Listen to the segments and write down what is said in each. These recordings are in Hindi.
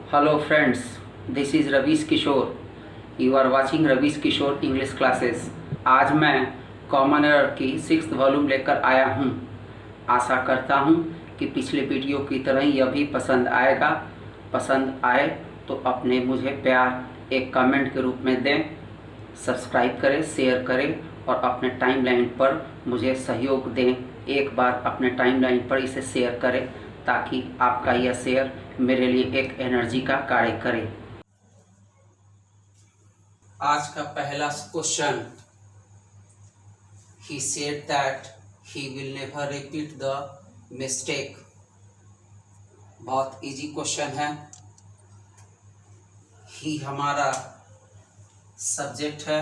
Hello friends, this is Ravish Kishore. You are watching Ravish Kishore English Classes. आज मैं कॉमन एरर की 6th वॉल्यूम लेकर आया हूँ। आशा करता हूँ कि पिछले वीडियो की तरह यह भी पसंद आएगा। पसंद आए तो अपने मुझे प्यार एक कमेंट के रूप में दें, सब्सक्राइब करें, शेयर करें और अपने टाइमलाइन पर मुझे सहयोग दें। एक बार अपने टाइमलाइन पर इसे शेयर करें ताकि आपका यह शेयर मेरे लिए एक एनर्जी का कार्य करे। आज का पहला question, he said that he will never repeat the mistake. बहुत इजी क्वेश्चन है। ही हमारा सब्जेक्ट है,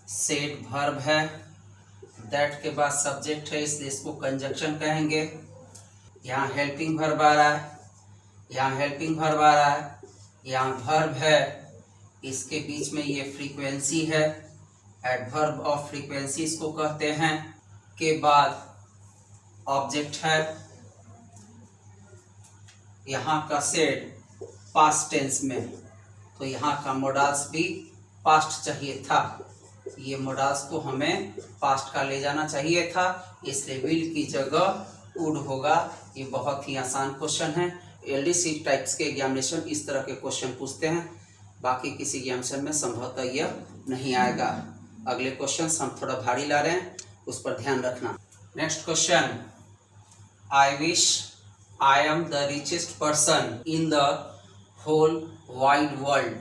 सेड वर्ब है, दैट के बाद सब्जेक्ट है, इसलिए इसको कंजक्शन कहेंगे। यहाँ हेल्पिंग वर्ब आ रहा है, यहाँ हेल्पिंग वर्ब आ रहा है, यहाँ वर्ब है, इसके बीच में ये फ्रीक्वेंसी है, एडवर्ब ऑफ फ्रीक्वेंसी इसको कहते हैं। के बाद ऑब्जेक्ट है, यहाँ का सेड पास्ट टेंस में, तो यहाँ का मोडाल्स भी पास्ट चाहिए था। ये मोडाल्स को हमें पास्ट का ले जाना चाहिए था, इसलिए विल की जगह वुड होगा। ये बहुत ही आसान क्वेश्चन है। एलडीसी टाइप्स के एग्जामिनेशन इस तरह के क्वेश्चन पूछते हैं, बाकी किसी एग्जामिनेशन में संभवतः यह नहीं आएगा। अगले क्वेश्चन हम थोड़ा भारी ला रहे हैं, उस पर ध्यान रखना। Next question, I wish I am the richest person in the whole wide world.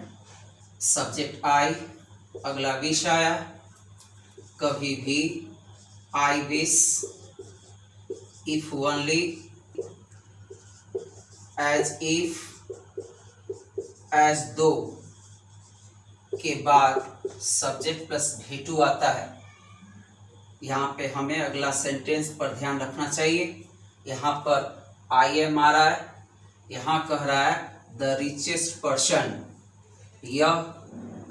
Subject I, अगला विश आया। कभी भी I wish, if only, as if, as though के बाद सब्जेक्ट प्लस V2 आता है। यहाँ पे हमें अगला सेंटेंस पर ध्यान रखना चाहिए। यहाँ पर आई एम आ रहा है, यहाँ कह रहा है द रिचेस्ट पर्सन। यह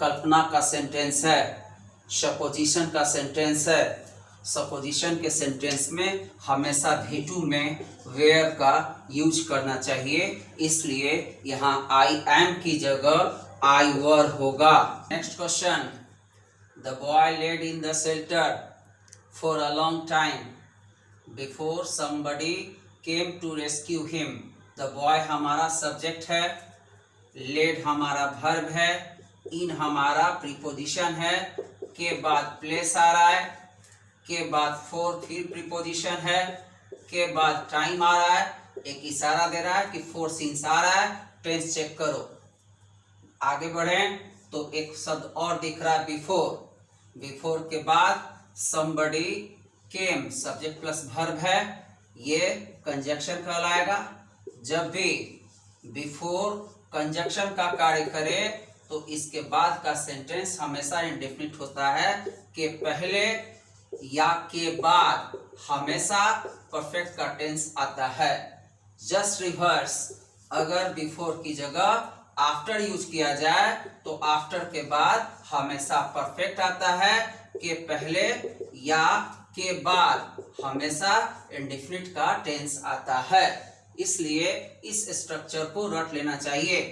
कल्पना का सेंटेंस है, सपोजिशन का सेंटेंस है। सपोजिशन के सेंटेंस में हमेशा V2 में वेयर का यूज करना चाहिए, इसलिए यहाँ आई एम की जगह आई वर होगा। Next question, the boy led in the shelter for a long time before somebody came to rescue him. The boy हमारा सब्जेक्ट है, लेड हमारा वर्ब है, इन हमारा प्रीपोजिशन है, के बाद प्लेस आ रहा है, के बाद फोर फिर प्रीपोजिशन है, के बाद टाइम आ रहा है, एक इशारा दे रहा है कि फोर सीन्स आ रहा है, टेंस चेक करो। आगे बढ़ें तो एक शब्द और दिख रहा है बिफोर। बिफोर के बाद समबडी केम, सब्जेक्ट प्लस वर्ब है, ये कंजक्शन कहलाएगा। जब भी बिफोर कंजक्शन का कार्य करे तो इसके बाद का सेंटेंस हमेशा इंडेफिनिट होता है। के पहले या के बाद हमेशा परफेक्ट का टेंस आता है। जस्ट रिवर्स, अगर बिफोर की जगह आफ्टर यूज किया जाए तो आफ्टर के बाद हमेशा परफेक्ट आता है। के पहले या के बाद हमेशा इंडेफिनिट का टेंस आता है, इसलिए इस स्ट्रक्चर को रट लेना चाहिए।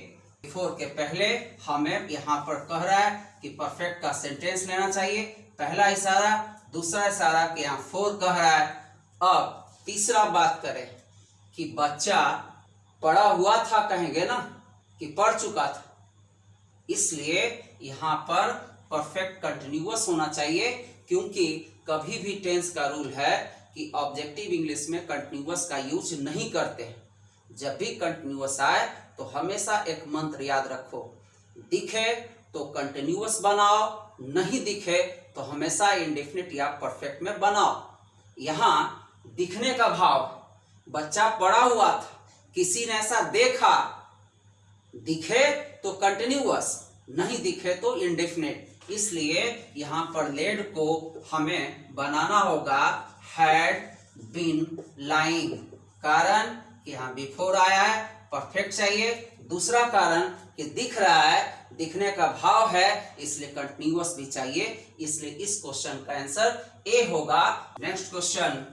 बिफोर के पहले हमें यहाँ पर कह रहा है कि परफेक्ट का सेंटेंस लेना चाहिए, पहला इशारा। दूसरा इशारा कि यहाँ फोर कह रहा है। अब तीसरा बात करें कि बच्चा पढ़ा हुआ था, कहेंगे ना कि पढ़ चुका था, इसलिए यहाँ पर परफेक्ट कंटिन्यूअस होना चाहिए, क्योंकि कभी भी टेंस का रूल है कि ऑब्जेक्टिव इंग्लिश में कंटिन्यूअस का यूज नहीं करते। जब भी कंटिन्यूअस आए तो हमेशा एक मंत्र याद रखो, दिखे तो कंटिन्यूअस बनाओ, नहीं दिखे तो हमेशा इंडेफिनिट या परफेक्ट में बनाओ। यहाँ दिखने का भाव, बच्चा पड़ा हुआ था, किसी ने ऐसा देखा, दिखे तो कंटिन्यूअस, नहीं दिखे तो इंडेफिनिट, इसलिए यहाँ पर लेड को हमें बनाना होगा हैड बीन लाइंग। कारण कि यहाँ बिफोर आया है, परफेक्ट चाहिए। दूसरा कारण कि दिख रहा है, दिखने का भाव है, इसलिए कंटिन्यूअस भी चाहिए, इसलिए इस क्वेश्चन का आंसर ए होगा। नेक्स्ट क्वेश्चन,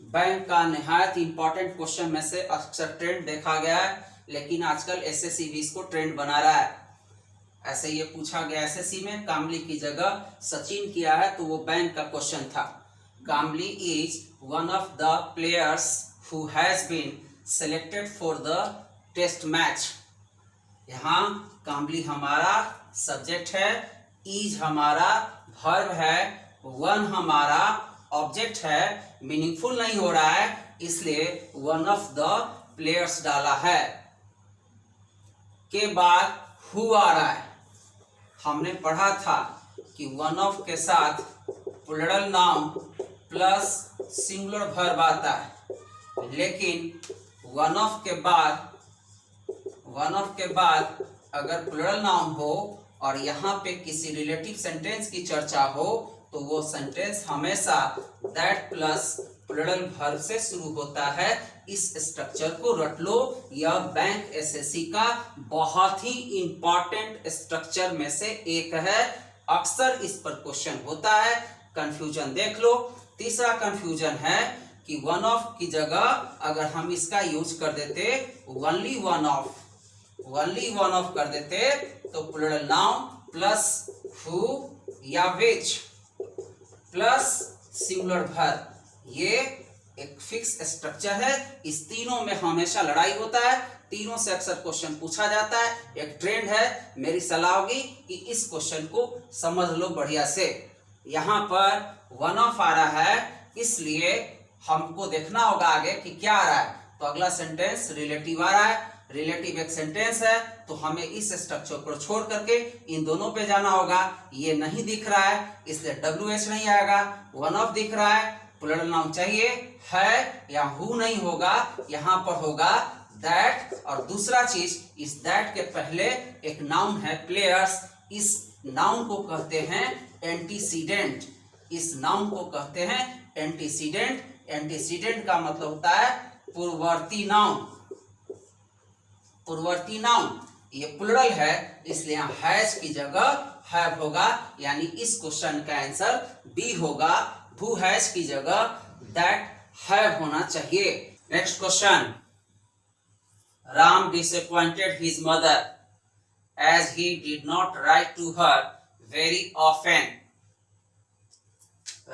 बैंक का निहायत इंपॉर्टेंट क्वेश्चन में से अक्सर ट्रेंड देखा गया है लेकिन आजकल एसएससी भी इसको ट्रेंड बना रहा है। ऐसे ये पूछा गया एसएससी में, कामली की जगह सचिन किया है तो वो बैंक का क्वेश्चन था। Kamli is one of the players who has been selected for the test match. यहाँ कामली हमारा सब्जेक्ट है, इज हमारा वर्ब है, वन हमारा ऑब्जेक्ट है, मीनिंगफुल नहीं हो रहा है इसलिए वन ऑफ द प्लेयर्स डाला है। के बाद हु आ रहा है। हमने पढ़ा था कि वन ऑफ के साथ plural noun plus singular verb आता है, लेकिन वन ऑफ के बाद अगर प्लूरल नाउन हो और यहाँ पे किसी रिलेटिव सेंटेंस की चर्चा हो तो वो सेंटेंस हमेशा दैट प्लस प्लूरल वर्ब से शुरू होता है। इस स्ट्रक्चर को रट लो, यह बैंक एसएससी का बहुत ही इंपॉर्टेंट स्ट्रक्चर में से एक है। अक्सर इस पर क्वेश्चन होता है, कंफ्यूजन देख लो। तीसरा कंफ्यूजन है कि वन ऑफ की जगह अगर हम इसका यूज कर देते ओनली वन ऑफ कर देते तो प्लूरल नाउन प्लस हु या विच प्लस सिंगुलर वर्ब, ये एक फिक्स स्ट्रक्चर है। इस तीनों में हमेशा लड़ाई होता है, तीनों से अक्सर क्वेश्चन पूछा जाता है, एक ट्रेंड है। मेरी सलाह होगी कि इस क्वेश्चन को समझ लो बढ़िया से। यहाँ पर वन ऑफ आ रहा है इसलिए हमको देखना होगा आगे कि क्या आ रहा है। तो अगला सेंटेंस रिलेटिव आ रहा है, रिलेटिव एक सेंटेंस है तो हमें इस स्ट्रक्चर को छोड़ करके इन दोनों पे जाना होगा। ये नहीं दिख रहा है इसलिए WH नहीं आएगा, वन ऑफ दिख रहा है, प्लूरल नाउन चाहिए है या हु नहीं होगा, यहाँ पर होगा दैट। और दूसरा चीज, इस दैट के पहले एक नाउन है प्लेयर्स, इस नाउन को कहते हैं एंटीसीडेंट, इस नाउन को कहते हैं एंटीसीडेंट। एंटीसीडेंट का मतलब होता है पूर्ववर्ती नाउन, पूर्ववर्ती नाउन। ये प्लूरल है इसलिए यहाँ हैज की जगह हैव होगा, यानी इस क्वेश्चन का आंसर बी होगा। हु हैज की जगह दैट हैव होना चाहिए। Next question, Ram disappointed his mother as he did not write to her very often।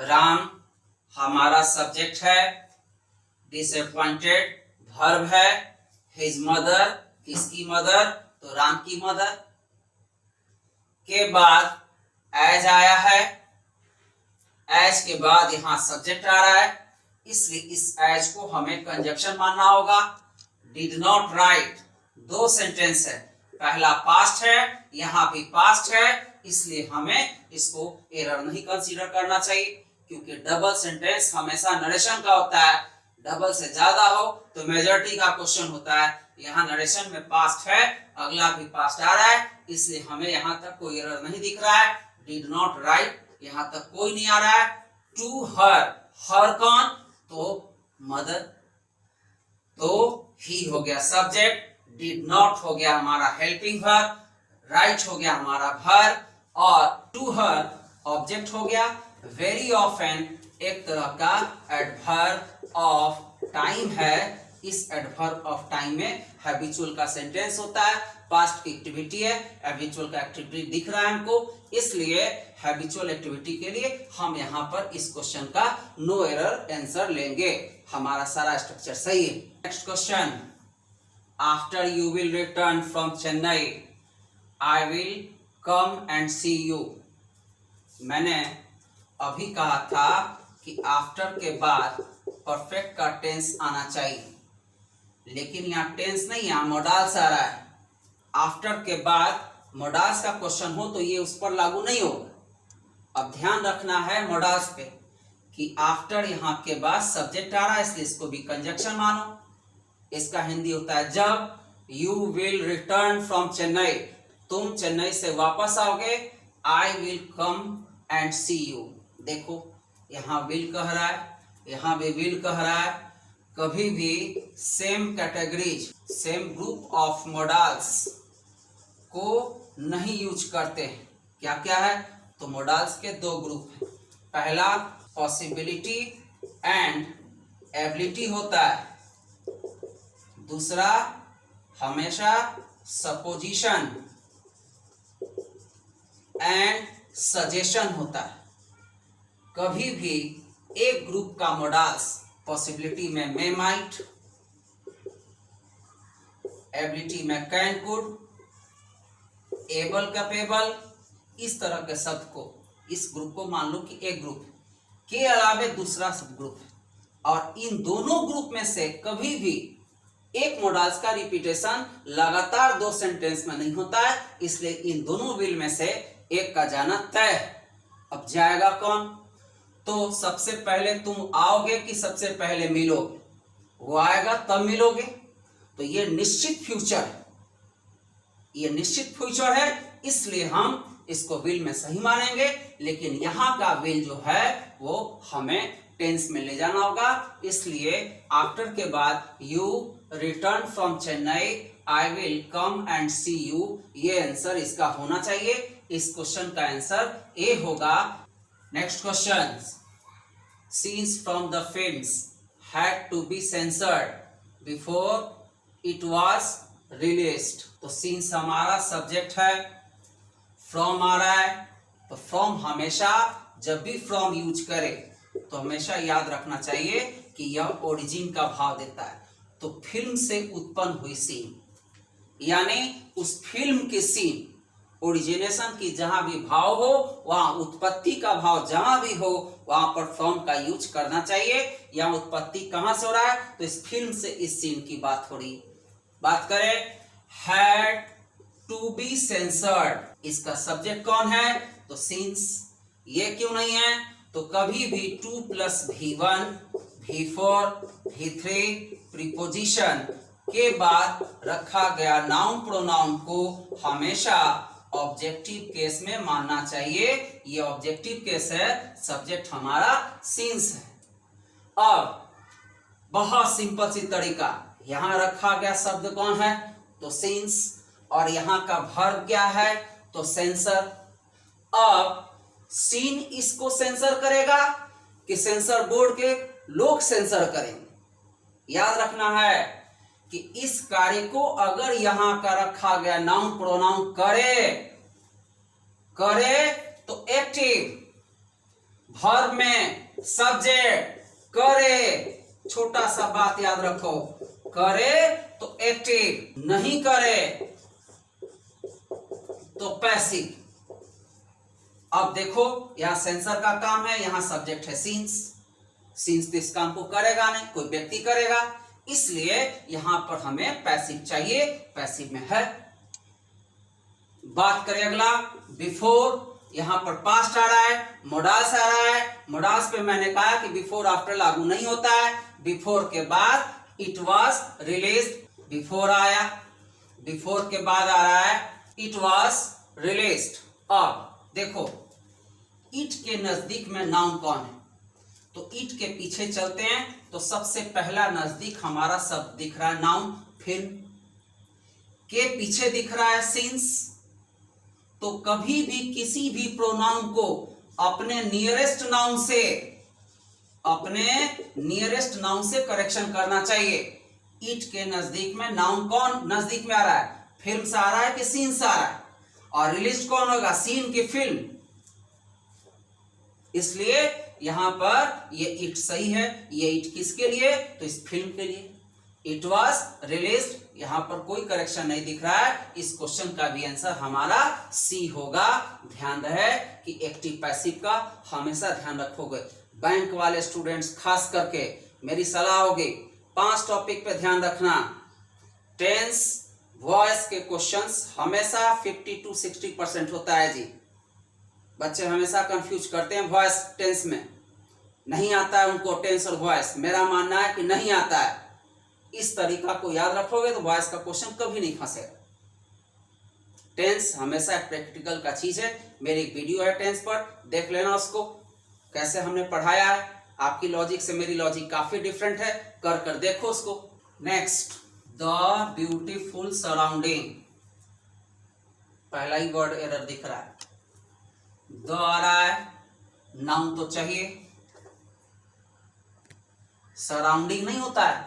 Ram हमारा सब्जेक्ट है, डिसअपॉइंटेड वर्ब है, हिज मदर किसकी मदर, तो राम की मदर। के बाद एज आया है, एज के बाद यहां सब्जेक्ट आ रहा है इसलिए इस एज को हमें कंजक्शन मानना होगा। डिड नॉट राइट, दो सेंटेंस है, पहला पास्ट है यहाँ भी पास्ट है इसलिए हमें इसको एरर नहीं कंसीडर करना चाहिए, क्योंकि डबल सेंटेंस हमेशा नरेशन का होता है, डबल से ज्यादा हो तो मेजॉरिटी का क्वेश्चन होता है। यहाँ नरेशन में पास्ट है, अगला भी पास्ट आ रहा है इसलिए हमें यहाँ तक कोई एरर नहीं दिख रहा है। डिड नॉट राइट यहाँ तक कोई नहीं आ रहा है। टू हर, हर कौन, तो मदर, तो ही हो गया सब्जेक्ट, डिड नॉट हो गया हमारा हेल्पिंग वर्ब, राइट हो गया हमारा वर्ब और टू हर ऑब्जेक्ट हो गया। वेरी ऑफन एक तरह का एडवर्ब ऑफ टाइम है, इस एडवर्ब ऑफ टाइम में हैबिचुअल का सेंटेंस होता है, पास्ट की एक्टिविटी है, हैबिचुअल का एक्टिविटी दिख रहा है हमको, इसलिए हैबिचुअल एक्टिविटी के लिए हम यहाँ पर इस क्वेश्चन का नो एरर आंसर लेंगे। हमारा सारा स्ट्रक्चर सही है। Next question, after you will return from Chennai I will come and see you. मैंने अभी कहा था कि आफ्टर के बाद परफेक्ट का टेंस आना चाहिए, लेकिन यहाँ टेंस नहीं, यहाँ मोडाल्स आ रहा है। आफ्टर के बाद मोडाल्स का क्वेश्चन हो तो ये उस पर लागू नहीं होगा। अब ध्यान रखना है मोडाल्स पे कि आफ्टर यहाँ के बाद सब्जेक्ट आ रहा है इसलिए इसको भी कंजक्शन मानो। इसका हिंदी होता है जब you will return from Chennai, तुम चेन्नई से वापस आओगे, I will come and see you. देखो यहाँ विल कह रहा है, यहाँ भी विल कह रहा है। कभी भी same categories, same group of modals को नहीं यूज करते हैं। क्या क्या है, तो मोडाल्स के दो ग्रुप हैं। पहला पॉसिबिलिटी एंड एबिलिटी होता है, दूसरा हमेशा सपोजिशन एंड सजेशन होता है। कभी भी एक ग्रुप का मोडाल्स पॉसिबिलिटी में मे माइट, एबिलिटी में कैन कुड, एबल कैपेबल, इस तरह के शब्द को, इस ग्रुप को मान लो कि एक ग्रुप के अलावे दूसरा सब ग्रुप है, और इन दोनों ग्रुप में से कभी भी एक मोडाल्स का रिपीटेशन लगातार दो सेंटेंस में नहीं होता है, इसलिए इन दोनों विल में से एक का जाना तय है। अब जाएगा कौन? तो सबसे पहले तुम आओगे कि सबसे पहले मिलोगे? वो आएगा तब मिलोगे, तो ये निश्चित फ्यूचर है, ये निश्चित फ्यूचर है, इसलिए हम इसको विल में सही मानेंगे। लेकिन यहाँ का विल जो है वो हमें टेंस में ले जाना होगा, इसलिए आफ्टर के बाद you return from Chennai, I will come and see you, ये आंसर इसका होना चाहिए। इस क्वेश्चन का आंसर ए होगा। Next question, scenes from the films had to be censored before it was released. तो सीन्स हमारा सब्जेक्ट है, फ्रॉम आ रहा है, तो फ्रॉम हमेशा जब भी फ्रॉम यूज करे तो हमेशा याद रखना चाहिए कि यह ओरिजिन का भाव देता है। तो फिल्म से उत्पन्न हुई सीन, यानी उस फिल्म की सीन, ओरिजिनेशन की जहां भी भाव हो, वहां उत्पत्ति का भाव जहां भी हो, वहां पर फ्रॉम का यूज करना चाहिए। यहाँ उत्पत्ति कहां से हो रहा है? तो इस फिल्म से इस सीन की बात हो रही। बात करें हैड टू बी सेंसर्ड, इसका सब्जेक्ट कौन है? तो सीन्स। ये क्यों नहीं है? तो कभी भी 2 + V1, V4, V3 प्रीपोजिशन के बाद रखा गया नाउन प्रोनाउन को हमेशा ऑब्जेक्टिव केस में मानना चाहिए। ये ऑब्जेक्टिव केस है, सब्जेक्ट हमारा सीन्स है। अब बहुत सिंपल सी तरीका, यहां रखा गया शब्द कौन है? तो सीन्स, और यहां का वर्ब क्या है? तो सेंसर। अब सीन इसको सेंसर करेगा कि सेंसर बोर्ड के लोग सेंसर करेंगे? याद रखना है कि इस कार्य को अगर यहां का रखा गया नाउन प्रोनाउन करे तो एक्टिव, वर्ब में सब्जेक्ट करे, छोटा सा बात याद रखो, करे तो एक्टिव, नहीं करे तो पैसिव। अब देखो यहां सेंसर का काम है, यहां सब्जेक्ट है सीन्स। सीन्स तो इस काम को करेगा नहीं, कोई व्यक्ति करेगा, इसलिए यहां पर हमें पैसिव चाहिए, पैसिव में है। बात करें अगला, बिफोर, यहां पर पास्ट आ रहा है, मोडाल्स आ रहा है। मोडाल्स पे मैंने कहा कि बिफोर आफ्टर लागू नहीं होता है। बिफोर के बाद इट वाज रिलीज्ड, बिफोर आया, बिफोर के बाद आ रहा है इट वाज रिलीज्ड। अब देखो इट के नजदीक में नाउन कौन है? तो इट के पीछे चलते हैं, तो सबसे पहला नजदीक हमारा शब्द दिख रहा है नाउन, फिल्म के पीछे दिख रहा है सीन्स। तो कभी भी किसी भी प्रोनाउन को अपने नियरेस्ट नाउन से करेक्शन करना चाहिए। इट के नजदीक में नाउन कौन नजदीक में आ रहा है? फिल्म से आ रहा है कि सीन से आ रहा है? और रिलीज कौन होगा? सीन की फिल्म। इसलिए यहां पर ये इट सही है। ये इट किसके लिए? तो इस फिल्म के लिए। इट वॉज रिलीज्ड, यहां पर कोई करेक्शन नहीं दिख रहा है। इस क्वेश्चन का भी आंसर हमारा सी होगा। ध्यान रहे कि एक्टिव पैसिव का हमेशा ध्यान रखोगे। बैंक वाले स्टूडेंट्स खास करके मेरी सलाह होगी 5 टॉपिक पे ध्यान रखना। टेंस वॉइस के क्वेश्चंस हमेशा 50 to 60% होता है जी। बच्चे हमेशा कंफ्यूज करते हैं वॉइस टेंस में, नहीं आता है उनको टेंस और वॉइस। मेरा मानना है कि नहीं आता है। इस तरीका को याद रखोगे तो वॉइस का क्वेश्चन कभी नहीं फंसेगा। टेंस हमेशा प्रैक्टिकल का चीज है। मेरी एक वीडियो है टेंस पर, देख लेना उसको, कैसे हमने पढ़ाया है। आपकी लॉजिक से मेरी लॉजिक काफी डिफरेंट है, कर कर देखो उसको। नेक्स्ट, द ब्यूटीफुल सराउंडिंग, पहला ही वर्ड एरर दिख रहा है। द आ रहा है, नाउन तो चाहिए, सराउंडिंग नहीं होता है,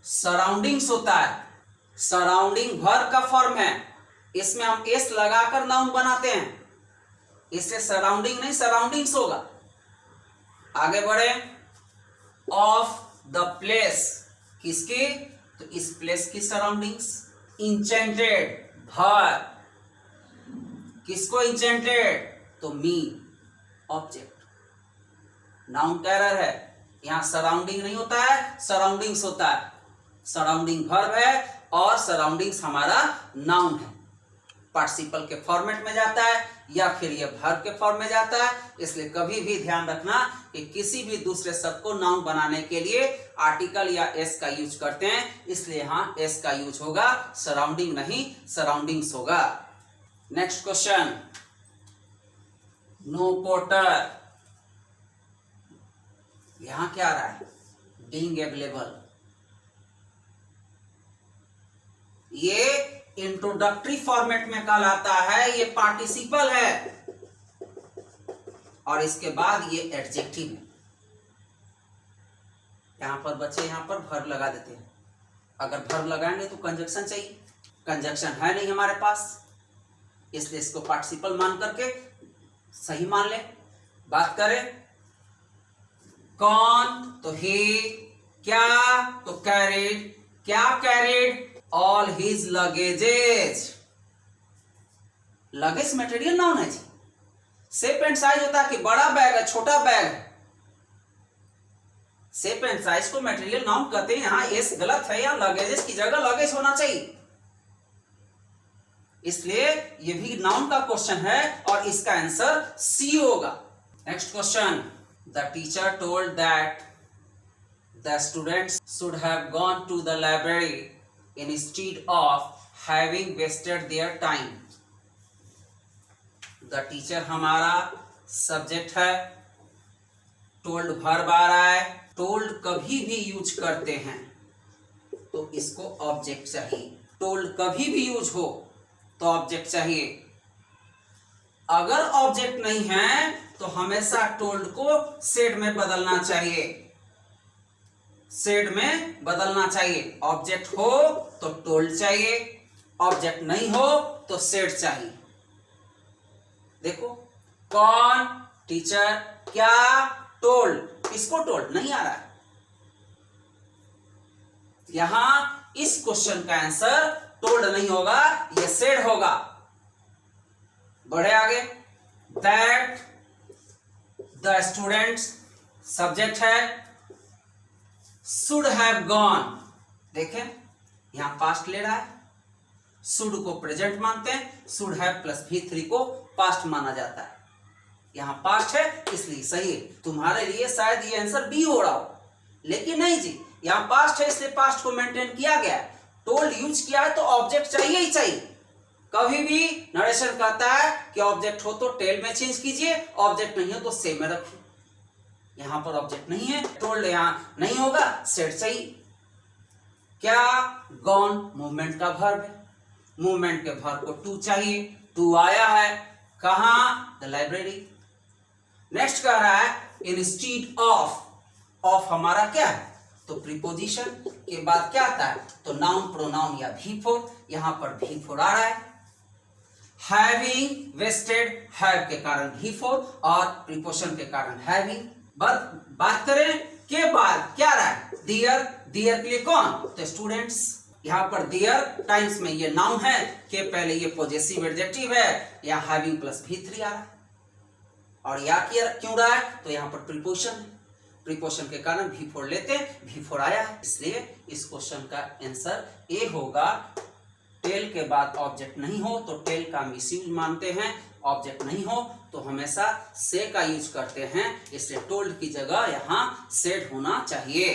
सराउंडिंग्स होता है। सराउंडिंग वर्ब का फॉर्म है, इसमें हम एस लगाकर नाउन बनाते हैं, इससे सराउंडिंग नहीं सराउंडिंग्स होगा। आगे बढ़े, ऑफ द प्लेस, किसकी? तो इस प्लेस की सराउंडिंग्स। इंचेंटेड वर्ब, किसको इंचेंटेड? तो मी, ऑब्जेक्ट। नाउन कैरर है, यहां सराउंडिंग नहीं होता है, सराउंडिंग्स होता है। सराउंडिंग वर्ब है और सराउंडिंग्स हमारा नाउन है। पार्टिसिपल के फॉर्मेट में जाता है या फिर ये वर्ब के फॉर्म में जाता है, इसलिए कभी भी ध्यान रखना कि किसी भी दूसरे शब्द को नाउन बनाने के लिए आर्टिकल या एस का यूज करते हैं, इसलिए यहां एस का यूज होगा, सराउंडिंग नहीं सराउंडिंग्स होगा। नेक्स्ट क्वेश्चन, नो पोर्टर, यहां क्या आ रहा है? Being available. ये इंट्रोडक्टरी फॉर्मेट में कहलाता है, ये पार्टिसिपल है और इसके बाद ये एडजेक्टिव है। यहां पर बच्चे यहां पर वर्ब लगा देते हैं, अगर वर्ब लगाएंगे तो कंजक्शन चाहिए, कंजक्शन है नहीं हमारे पास, इसलिए इसको पार्टिसिपल मान करके सही मान ले। बात करें कौन, तो ही, क्या, तो कैरिड, क्या carried? All his luggages. Luggage material noun है जी, शेप एंड साइज होता है कि बड़ा बैग है छोटा बैग है, शेप एंड साइज को मटेरियल नाउन कहते हैं। यहां एस गलत है, यहां लगेजेस की जगह लगेज होना चाहिए, इसलिए ये भी नाउन का क्वेश्चन है और इसका आंसर सी होगा। Next question, the teacher told that the students should have gone to the library instead of having wasted their time। the teacher हमारा सब्जेक्ट है, टोल्ड वर्ब आ रहा है, टोल्ड कभी भी यूज करते हैं तो इसको ऑब्जेक्ट चाहिए, टोल्ड कभी भी यूज हो तो ऑब्जेक्ट चाहिए। अगर ऑब्जेक्ट नहीं है तो हमेशा टोल्ड को सेड में बदलना चाहिए, सेड में बदलना चाहिए। ऑब्जेक्ट हो तो टोल्ड चाहिए, ऑब्जेक्ट नहीं हो तो सेड चाहिए। देखो कौन, टीचर, क्या, टोल्ड, किसको टोल्ड नहीं आ रहा है। यहां इस क्वेश्चन का आंसर टोल्ड नहीं होगा, यह सेड होगा। बढ़े आगे, दैट द स्टूडेंट्स सब्जेक्ट है, शुड हैव गॉन, देखें यहां पास्ट ले रहा है, शुड को प्रेजेंट मानते हैं, शुड हैव प्लस V3 को पास्ट माना जाता है, यहां पास्ट है इसलिए सही है। तुम्हारे लिए शायद ये आंसर बी हो रहा हो, लेकिन नहीं जी, यहां पास्ट है इसलिए पास्ट को मेंटेन किया गया है। टोल्ड यूज किया है तो ऑब्जेक्ट चाहिए ही चाहिए। कभी भी नरेशन कहता है कि ऑब्जेक्ट हो तो टेल में चेंज कीजिए, ऑब्जेक्ट नहीं हो तो सेम में रखिए। यहां पर ऑब्जेक्ट नहीं है, टोल्ड यहां नहीं होगा, सेड चाहिए। क्या, गॉन मूवमेंट का वर्ब है, मूवमेंट के वर्ब को टू चाहिए, टू आया है कहां? The library. नेक्स्ट कह रहा है इंस्टीड ऑफ, ऑफ हमारा क्या है? तो प्रीपोजिशन के बाद क्या आता है? तो नाउन, प्रोनाउन या V4, यहां पर V4 आ रहा है। हैविंग वेस्टेड, हैव के कारण V4 और प्रीपोजिशन के कारण हैविंग। बात करें के बाद क्या रहा है? दियर, दियर के लिए कौन? तो स्टूडेंट्स। यहां पर दियर टाइम्स में ये नाउन है, के पहले ये पॉजेसिव एडजेक्टिव है, या हैविंग प्लस V3 आ रहा है। और या क्यों रहा है? तो यहां पर प्रीपोजिशन है, प्रीपोजिशन के कारण V4 लेते हैं, V4 आया है, इसलिए इस क्वेश्चन का आंसर ए होगा। टेल के बाद ऑब्जेक्ट नहीं हो तो टेल का मिसयूज मानते हैं, ऑब्जेक्ट नहीं हो तो हमेशा से का यूज करते हैं, इसलिए टोल्ड की जगह यहां सेड होना चाहिए।